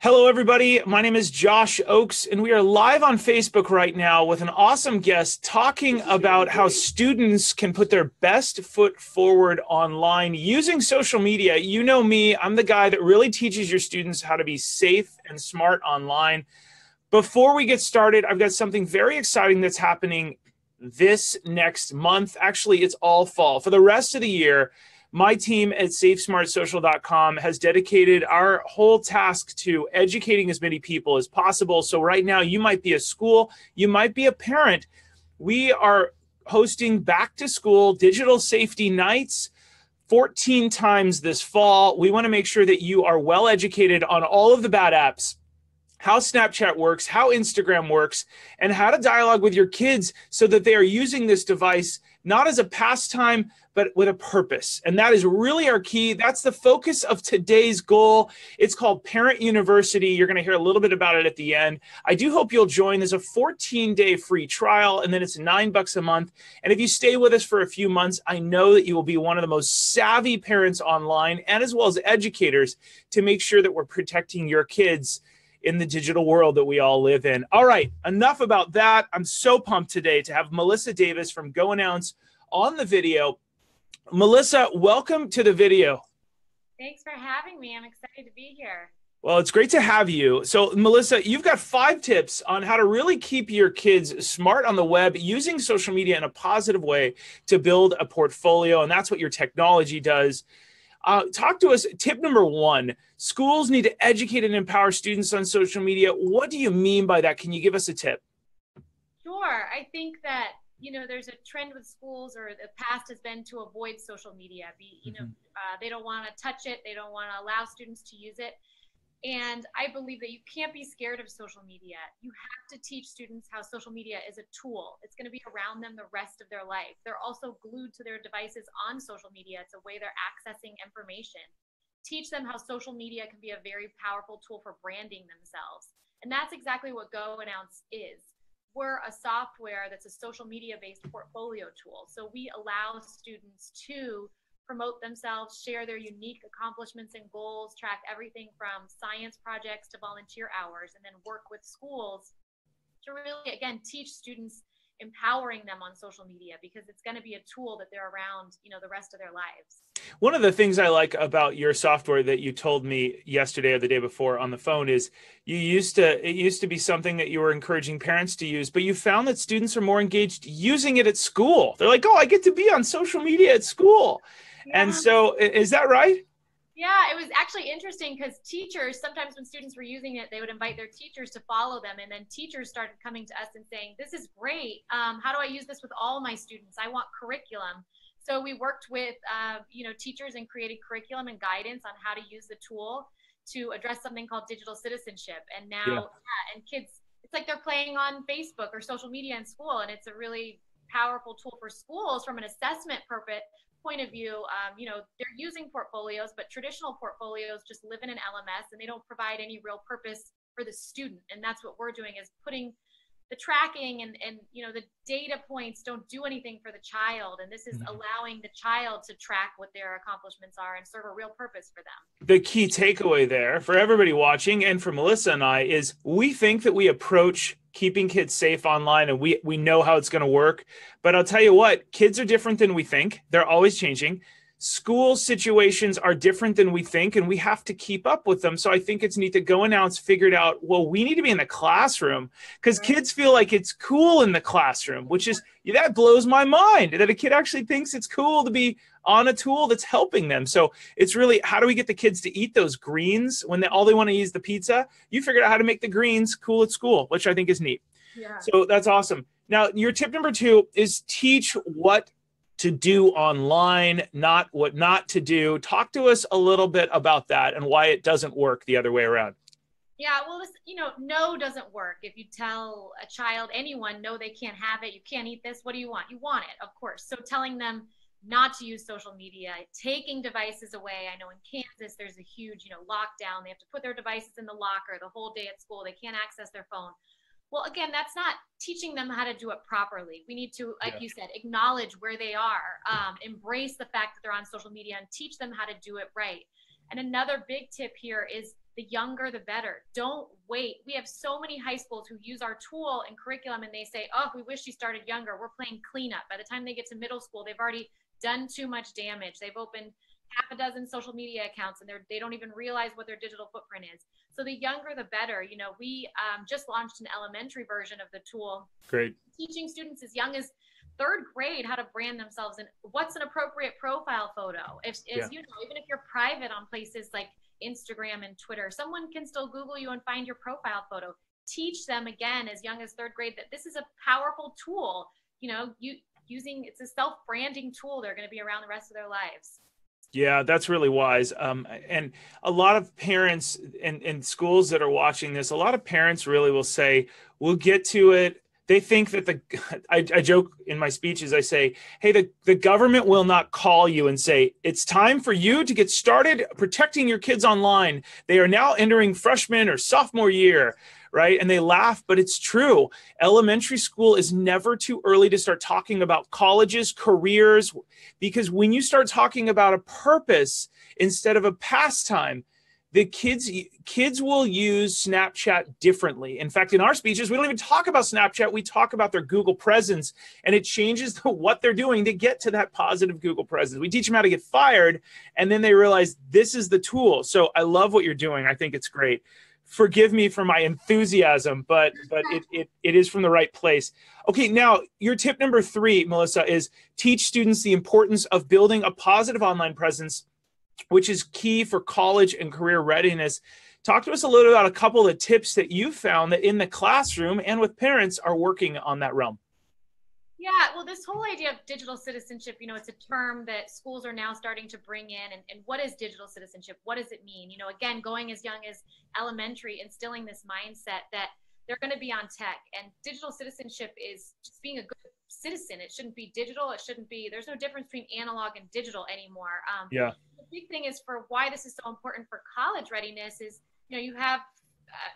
Hello, everybody. My name is Josh Oakes, and we are live on Facebook right now with an awesome guest talking about how students can put their best foot forward online using social media. You know me, I'm the guy that really teaches your students how to be safe and smart online. Before we get started, I've got something very exciting that's happening this next month. Actually, it's all fall. For the rest of the year, my team at SafeSmartSocial.com has dedicated our whole task to educating as many people as possible. So right now, you might be a school, you might be a parent. We are hosting back to school digital safety nights 14 times this fall. We want to make sure that you are well educated on all of the bad apps, how Snapchat works, how Instagram works, and how to dialogue with your kids so that they are using this device not as a pastime, but with a purpose. And that is really our key. That's the focus of today's goal. It's called Parent University. You're going to hear a little bit about it at the end. I do hope you'll join. There's a 14-day free trial, and then it's $9 a month. And if you stay with us for a few months, I know that you will be one of the most savvy parents online and as well as educators to make sure that we're protecting your kids in the digital world that we all live in. All right, enough about that. I'm so pumped today to have Melissa Davis from GoEnnounce on the video. Melissa, welcome to the video. Thanks for having me. I'm excited to be here. Well, it's great to have you. So, Melissa, you've got 5 tips on how to really keep your kids smart on the web using social media in a positive way to build a portfolio, and that's what your technology does. Talk to us. Tip number 1, schools need to educate and empower students on social media. What do you mean by that? Can you give us a tip? Sure. I think that, there's a trend with schools, or the past has been to avoid social media. They don't want to touch it. They don't want to allow students to use it. And I believe that you can't be scared of social media. You have to teach students how social media is a tool. It's going to be around them the rest of their life. They're also glued to their devices on social media. It's a way they're accessing information. Teach them how social media can be a very powerful tool for branding themselves. And that's exactly what GoEnnounce is. We're a software that's a social media-based portfolio tool. So we allow students to promote themselves, share their unique accomplishments and goals, track everything from science projects to volunteer hours, and then work with schools to really, again, teach students, empowering them on social media, because it's going to be a tool that they're around, the rest of their lives. One of the things I like about your software that you told me yesterday or the day before on the phone is it used to be something that you were encouraging parents to use, but you found that students are more engaged using it at school. They're like, oh, I get to be on social media at school. Yeah. And so is that right? Yeah, it was actually interesting because teachers, sometimes when students were using it, they would invite their teachers to follow them. And then teachers started coming to us and saying, this is great. How do I use this with all my students? I want curriculum. So we worked with, teachers and created curriculum and guidance on how to use the tool to address something called digital citizenship. And now, and kids, it's like they're playing on Facebook or social media in school. And it's a really powerful tool for schools from an assessment point of view. They're using portfolios, but traditional portfolios just live in an LMS and they don't provide any real purpose for the student. And that's what we're doing, is putting the tracking and the data points don't do anything for the child. And this is allowing the child to track what their accomplishments are and serve a real purpose for them. The key takeaway there for everybody watching and for Melissa and I is we think that we approach keeping kids safe online and we know how it's going to work. But I'll tell you what, kids are different than we think. They're always changing. School situations are different than we think, and we have to keep up with them. So I think it's neat that GoEnnounce figured out, well, we need to be in the classroom because kids feel like it's cool in the classroom, which is, that blows my mind that a kid actually thinks it's cool to be on a tool that's helping them. So it's really, how do we get the kids to eat those greens when all they want to eat is the pizza? You figured out how to make the greens cool at school, which I think is neat. Yeah. So that's awesome. Now, your tip number 2 is teach what to do online, not what not to do. Talk to us a little bit about that and why it doesn't work the other way around. Yeah, well, no doesn't work. If you tell a child, anyone, no, they can't have it, you can't eat this, what do you want? You want it, of course. So telling them not to use social media, taking devices away. I know in Kansas, there's a huge, lockdown. They have to put their devices in the locker the whole day at school. They can't access their phone. Well, again, that's not teaching them how to do it properly. We need to, like you said, acknowledge where they are, embrace the fact that they're on social media and teach them how to do it right. And another big tip here is the younger, the better. Don't wait. We have so many high schools who use our tool and curriculum and they say, oh, we wish you started younger. We're playing cleanup. By the time they get to middle school, they've already done too much damage. They've opened half a dozen social media accounts and they don't even realize what their digital footprint is. So the younger, the better. You know, we just launched an elementary version of the tool. Great. Teaching students as young as third grade how to brand themselves and what's an appropriate profile photo. If you know, even if you're private on places like Instagram and Twitter, someone can still Google you and find your profile photo. Teach them again as young as third grade that this is a powerful tool. You know, it's a self-branding tool. They're going to be around the rest of their lives. Yeah, that's really wise. And a lot of parents and schools that are watching this, a lot of parents really will say, we'll get to it. They think that I joke in my speeches, I say, hey, the government will not call you and say, it's time for you to get started protecting your kids online. They are now entering freshman or sophomore year, right? And they laugh, but it's true. Elementary school is never too early to start talking about colleges, careers, because when you start talking about a purpose instead of a pastime, the kids will use Snapchat differently. In fact, in our speeches, we don't even talk about Snapchat. We talk about their Google presence, and it changes what they're doing to get to that positive Google presence. We teach them how to get fired, and then they realize this is the tool. So I love what you're doing. I think it's great. Forgive me for my enthusiasm, but it is from the right place. Okay, now your tip number 3, Melissa, is teach students the importance of building a positive online presence, which is key for college and career readiness. Talk to us a little about a couple of tips that you found that in the classroom and with parents are working on that realm. Yeah, well, this whole idea of digital citizenship, you know, it's a term that schools are now starting to bring in. And what is digital citizenship? What does it mean? You know, again, going as young as elementary, instilling this mindset that they're going to be on tech. And digital citizenship is just being a good citizen. It shouldn't be digital. It shouldn't be, there's no difference between analog and digital anymore. Yeah. The big thing is for why this is so important for college readiness is, you know, you have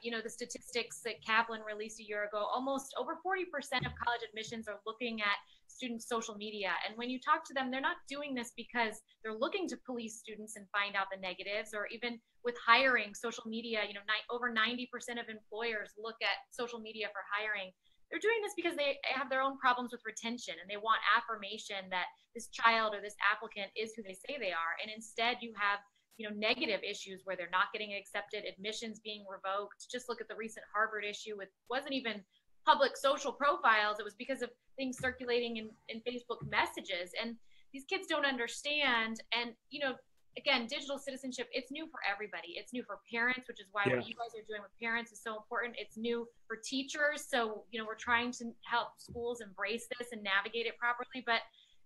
the statistics that Kaplan released a year ago, almost over 40% of college admissions are looking at students' social media. And when you talk to them, they're not doing this because they're looking to police students and find out the negatives, or even with hiring social media, you know, over 90% of employers look at social media for hiring. They're doing this because they have their own problems with retention and they want affirmation that this child or this applicant is who they say they are. And instead you have, you know, negative issues where they're not getting accepted, admissions being revoked. Just look at the recent Harvard issue with, wasn't even public social profiles. It was because of things circulating in Facebook messages. And these kids don't understand. And, you know, again, digital citizenship, it's new for everybody. It's new for parents, which is why what you guys are doing with parents is so important. It's new for teachers. So, you know, we're trying to help schools embrace this and navigate it properly.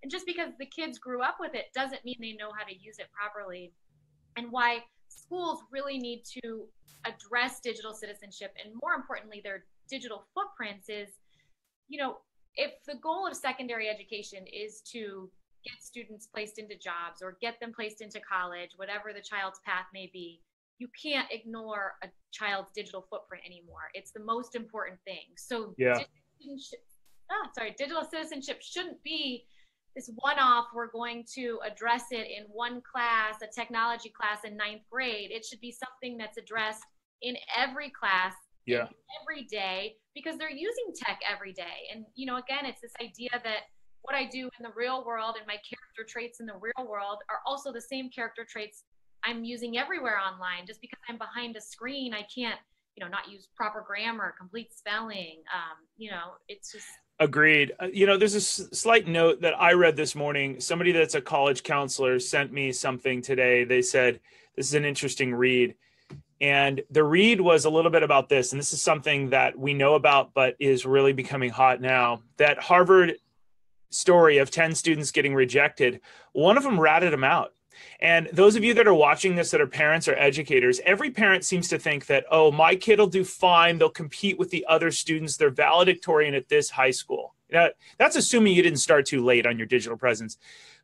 And just because the kids grew up with it doesn't mean they know how to use it properly. And why schools really need to address digital citizenship and, more importantly, their digital footprints is, you know, if the goal of secondary education is to get students placed into jobs or get them placed into college, whatever the child's path may be, you can't ignore a child's digital footprint anymore. It's the most important thing. So digital citizenship shouldn't be this one-off, we're going to address it in one class, a technology class in 9th grade. It should be something that's addressed in every class, every day, because they're using tech every day. And, you know, again, it's this idea that what I do in the real world and my character traits in the real world are also the same character traits I'm using everywhere online. Just because I'm behind a screen, I can't, you know, not use proper grammar, complete spelling. You know, it's just... Agreed. You know, there's a slight note that I read this morning. Somebody that's a college counselor sent me something today. They said, this is an interesting read. And the read was a little bit about this. And this is something that we know about, but is really becoming hot now. That Harvard story of 10 students getting rejected, one of them ratted them out. And those of you that are watching this that are parents or educators, every parent seems to think that, oh, my kid will do fine. They'll compete with the other students. They're valedictorian at this high school. Now, that's assuming you didn't start too late on your digital presence.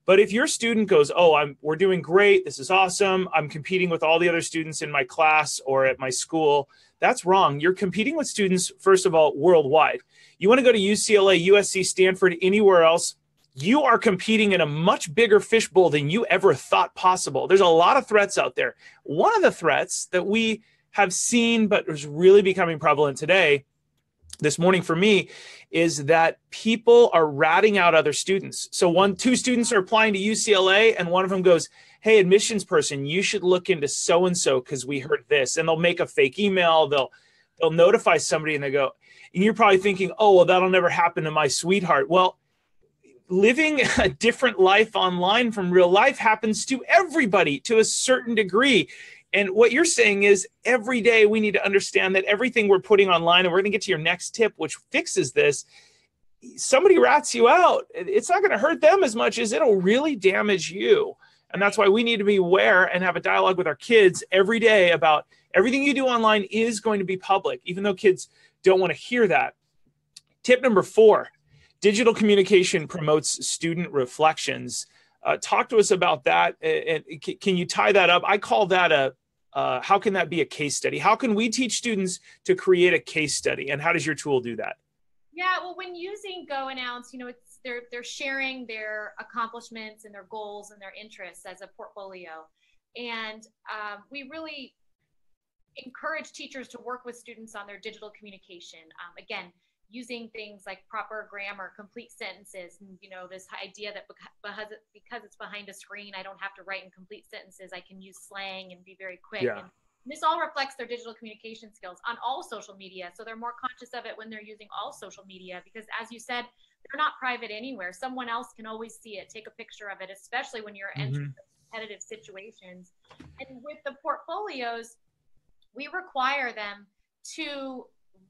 But if your student goes, oh, we're doing great, this is awesome, I'm competing with all the other students in my class or at my school, that's wrong. You're competing with students, first of all, worldwide. You want to go to UCLA, USC, Stanford, anywhere else, you are competing in a much bigger fishbowl than you ever thought possible. There's a lot of threats out there. One of the threats that we have seen, but is really becoming prevalent today, this morning for me, is that people are ratting out other students. So two students are applying to UCLA, and one of them goes, hey, admissions person, you should look into so-and-so because we heard this. And they'll make a fake email. They'll notify somebody, and they go, and you're probably thinking, oh, well, that'll never happen to my sweetheart. Well, living a different life online from real life happens to everybody to a certain degree. And what you're saying is every day we need to understand that everything we're putting online, and we're going to get to your next tip, which fixes this, somebody rats you out. It's not going to hurt them as much as it'll really damage you. And that's why we need to be aware and have a dialogue with our kids every day about everything you do online is going to be public, even though kids don't want to hear that. Tip number 4, digital communication promotes student reflections. Talk to us about that. And can you tie that up? I call that how can that be a case study? How can we teach students to create a case study? And how does your tool do that? Yeah, well, when using GoEnnounce, they're sharing their accomplishments and their goals and their interests as a portfolio. And we really encourage teachers to work with students on their digital communication. Again, using things like proper grammar, complete sentences, and this idea that because it's behind a screen, I don't have to write in complete sentences. I can use slang and be very quick. Yeah. And this all reflects their digital communication skills on all social media. So they're more conscious of it when they're using all social media, because as you said, they're not private anywhere. Someone else can always see it, take a picture of it, especially when you're entering competitive situations. And with the portfolios, we require them to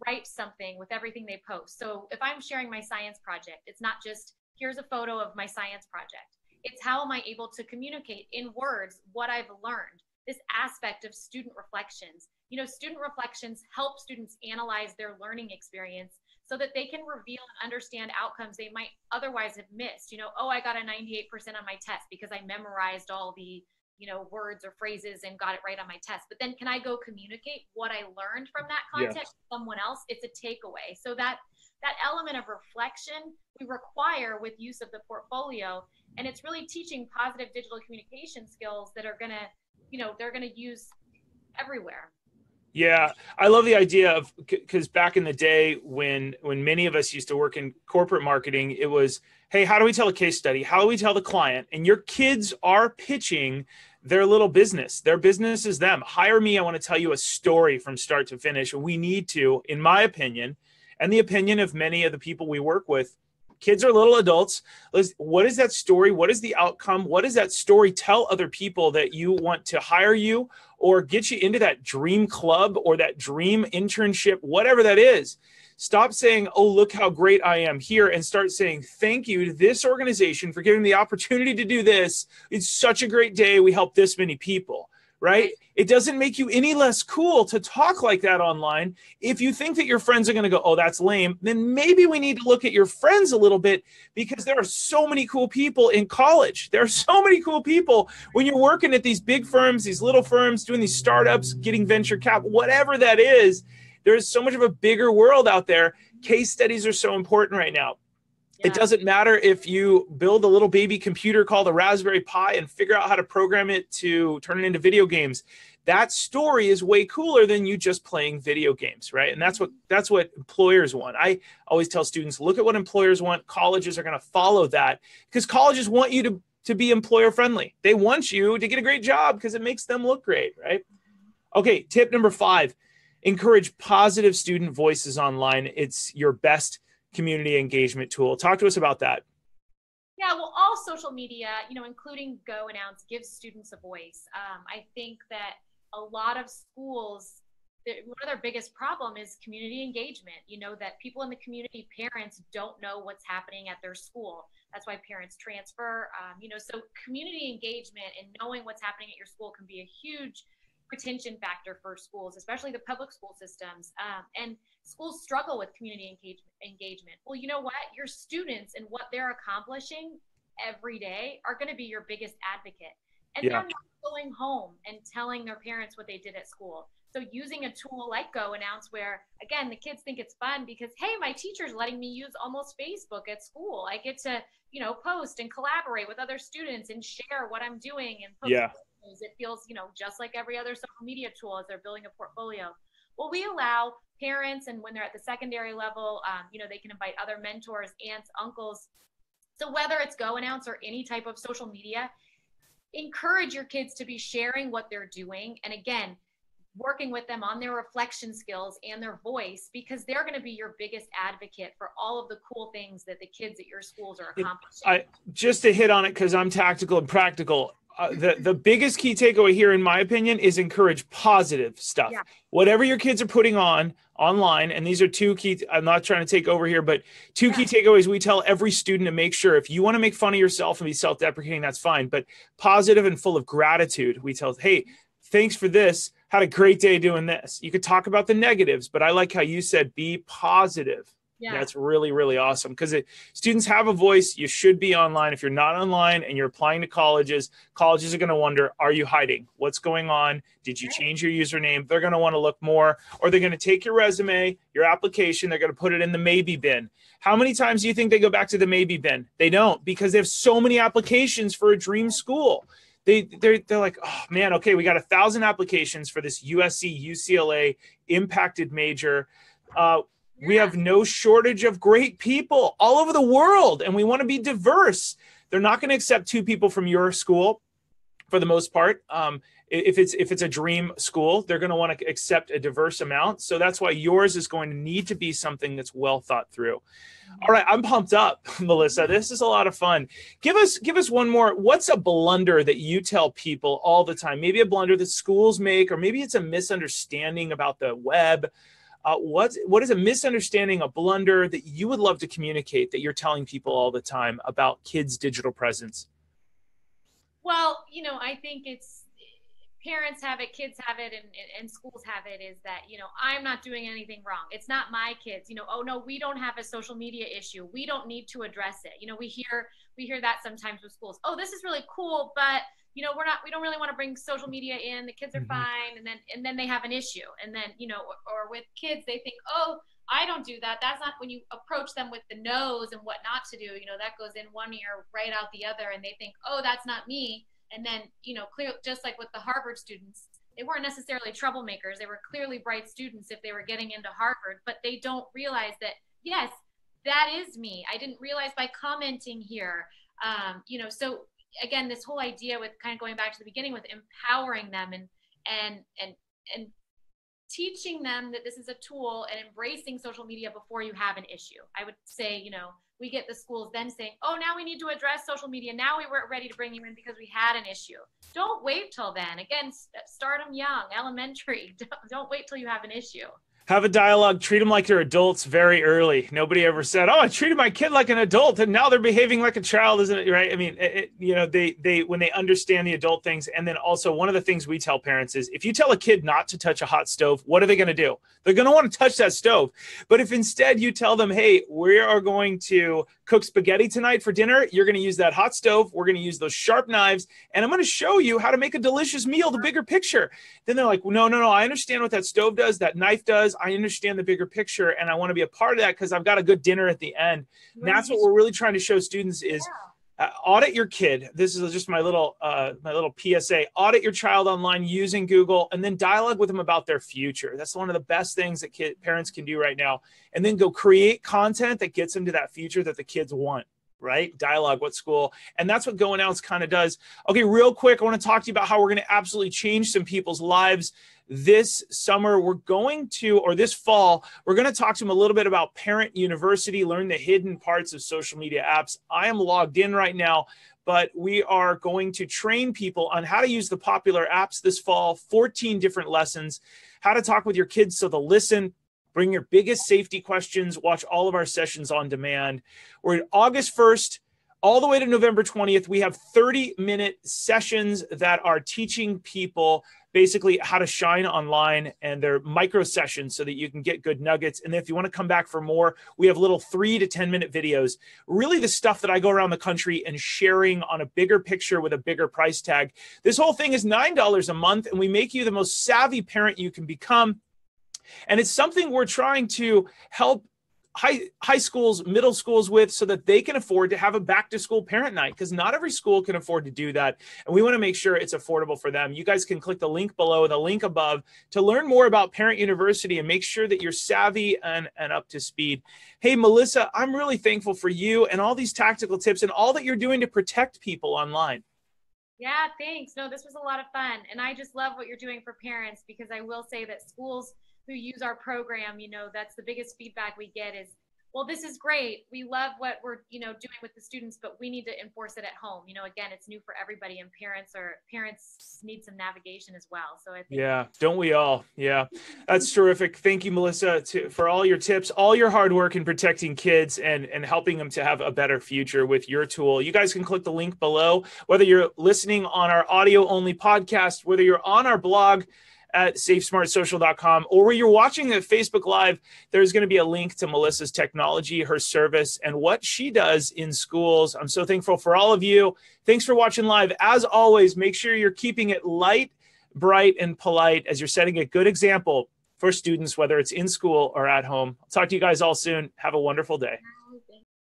write something with everything they post. So if I'm sharing my science project, it's not just here's a photo of my science project. It's how am I able to communicate in words what I've learned, this aspect of student reflections. Student reflections help students analyze their learning experience so that they can reveal and understand outcomes they might otherwise have missed. Oh, I got a 98% on my test because I memorized all the words or phrases and got it right on my test. But then can I go communicate what I learned from that content to someone else? It's a takeaway. So that element of reflection we require with use of the portfolio, and it's really teaching positive digital communication skills that are they're gonna use everywhere. Yeah, I love the idea of, because back in the day when many of us used to work in corporate marketing, it was, hey, how do we tell a case study? How do we tell the client? And your kids are pitching their little business. Their business is them. Hire me. I want to tell you a story from start to finish. We need to, in my opinion, and the opinion of many of the people we work with, kids are little adults. What is that story? What is the outcome? What does that story tell other people that you want to hire you or get you into that dream club or that dream internship, whatever that is? Stop saying, oh, look how great I am here, and start saying, thank you to this organization for giving me the opportunity to do this. It's such a great day. We helped this many people, right? It doesn't make you any less cool to talk like that online. If you think that your friends are going to go, oh, that's lame, then maybe we need to look at your friends a little bit, because there are so many cool people in college. There are so many cool people when you're working at these big firms, these little firms, doing these startups, getting venture cap, whatever that is. There's so much of a bigger world out there. Case studies are so important right now. Yeah. It doesn't matter if you build a little baby computer called a Raspberry Pi and figure out how to program it to turn it into video games. That story is way cooler than you just playing video games, right? And that's what employers want. I always tell students, look at what employers want. Colleges are going to follow that, because colleges want you to be employer friendly. They want you to get a great job because it makes them look great, right? Okay, tip number 5. Encourage positive student voices online. It's your best community engagement tool. Talk to us about that. Yeah, well, all social media, including GoEnnounce, gives students a voice. I think that a lot of schools, one of their biggest problem is community engagement. That people in the community, parents don't know what's happening at their school. That's why parents transfer. So community engagement and knowing what's happening at your school can be a huge retention factor for schools, especially the public school systems. And schools struggle with community engagement. Well, you know what? Your students and what they're accomplishing every day are going to be your biggest advocate. And they're not going home and telling their parents what they did at school. So using a tool like GoEnnounce, where, again, the kids think it's fun because, hey, my teacher's letting me use almost Facebook at school. I get to, post and collaborate with other students and share what I'm doing and post It feels, just like every other social media tool as they're building a portfolio. Well, we allow parents, and when they're at the secondary level, they can invite other mentors, aunts, uncles. So whether it's GoEnnounce or any type of social media, encourage your kids to be sharing what they're doing. And again, working with them on their reflection skills and their voice, because they're going to be your biggest advocate for all of the cool things that the kids at your schools are accomplishing. Just to hit on it, because I'm tactical and practical, the biggest key takeaway here, in my opinion, is encourage positive stuff. Yeah. Whatever your kids are putting online, and these are two key, I'm not trying to take over here, but two key takeaways we tell every student to make sure. If you want to make fun of yourself and be self-deprecating, that's fine. But positive and full of gratitude, we tell, hey, thanks for this. Had a great day doing this. You could talk about the negatives, but I like how you said be positive. Yeah. That's really, really awesome, because students have a voice. You should be online. If you're not online and you're applying to colleges are going to wonder, are you hiding? What's going on? Did you change your username? They're going to want to look more, or they're going to take your resume, your application, they're going to put it in the maybe bin. How many times do you think they go back to the maybe bin? They don't, because they have so many applications for a dream school. They're like, oh man, okay, we got 1,000 applications for this USC, UCLA impacted major. We have no shortage of great people all over the world, and we want to be diverse. They're not going to accept 2 people from your school for the most part. If it's a dream school, they're going to want to accept a diverse amount. So that's why yours is going to need to be something that's well thought through. All right, I'm pumped up, Melissa. This is a lot of fun. Give us one more. What's a blunder that you tell people all the time? Maybe a blunder that schools make, or maybe it's a misunderstanding about the web. What is a misunderstanding, a blunder that you would love to communicate that you're telling people all the time about kids' digital presence? Well, I think it's parents have it, kids have it, and schools have it, is that, I'm not doing anything wrong. It's not my kids, oh no, we don't have a social media issue. We don't need to address it. We hear that sometimes with schools. Oh, this is really cool, but we don't really want to bring social media in. The kids are fine. And then they have an issue. And then, or with kids, they think, oh, I don't do that. That's not, when you approach them with the nose and what not to do, that goes in one ear, right out the other. And they think, oh, that's not me. And then, clear, just like with the Harvard students, they weren't necessarily troublemakers. They were clearly bright students if they were getting into Harvard, but they don't realize that, yes, that is me. I didn't realize by commenting here, so again, this whole idea with kind of going back to the beginning with empowering them and teaching them that this is a tool, and embracing social media before you have an issue. I would say, we get the schools then saying, oh, now we need to address social media. Now we weren't ready to bring you in because we had an issue. Don't wait till then. Again, start them young, elementary. Don't wait till you have an issue. Have a dialogue, treat them like they're adults very early. Nobody ever said, oh, I treated my kid like an adult and now they're behaving like a child, isn't it? Right? I mean, they when they understand the adult things. And then also, one of the things we tell parents is, if you tell a kid not to touch a hot stove, what are they going to do? They're going to want to touch that stove. But if instead you tell them, hey, we are going to cook spaghetti tonight for dinner, you're going to use that hot stove, we're going to use those sharp knives, and I'm going to show you how to make a delicious meal, the bigger picture. Then they're like, no, I understand what that stove does, that knife does. I understand the bigger picture, and I want to be a part of that because I've got a good dinner at the end. And that's what we're really trying to show students is audit your kid. This is just my little PSA. Audit your child online using Google, and then dialogue with them about their future. That's one of the best things that parents can do right now. And then go create content that gets them to that future that the kids want. Right? Dialogue, what school? And that's what GoEnnounce kind of does. Okay, real quick, I want to talk to you about how we're going to absolutely change some people's lives this summer. This fall, we're going to talk to them a little bit about Parent University, learn the hidden parts of social media apps. I am logged in right now, but we are going to train people on how to use the popular apps this fall, 14 different lessons, how to talk with your kids so they'll listen. Bring your biggest safety questions. Watch all of our sessions on demand. We're August 1st all the way to November 20th. We have 30-minute sessions that are teaching people basically how to shine online, and they're micro sessions so that you can get good nuggets. And then if you want to come back for more, we have little 3 to 10-minute videos, really the stuff that I go around the country and sharing on a bigger picture with a bigger price tag. This whole thing is $9 a month, and we make you the most savvy parent you can become. And it's something we're trying to help high schools, middle schools with, so that they can afford to have a back to school parent night, because not every school can afford to do that. And we want to make sure it's affordable for them. You guys can click the link below, the link above, to learn more about Parent University and make sure that you're savvy and up to speed. Hey, Melissa, I'm really thankful for you and all these tactical tips and all that you're doing to protect people online. Yeah, thanks. No, this was a lot of fun. And I just love what you're doing for parents, because I will say that schools who use our program, that's the biggest feedback we get is, well, this is great. We love what we're, doing with the students, but we need to enforce it at home. Again, it's new for everybody, and parents need some navigation as well. So I think. Yeah, don't we all? Yeah, that's terrific. Thank you, Melissa, for all your tips, all your hard work in protecting kids and helping them to have a better future with your tool. You guys can click the link below, whether you're listening on our audio only podcast, whether you're on our blog at safesmartsocial.com, or where you're watching at Facebook Live. There's going to be a link to Melissa's technology, her service, and what she does in schools. I'm so thankful for all of you. Thanks for watching live. As always, make sure you're keeping it light, bright, and polite as you're setting a good example for students, whether it's in school or at home. I'll talk to you guys all soon. Have a wonderful day.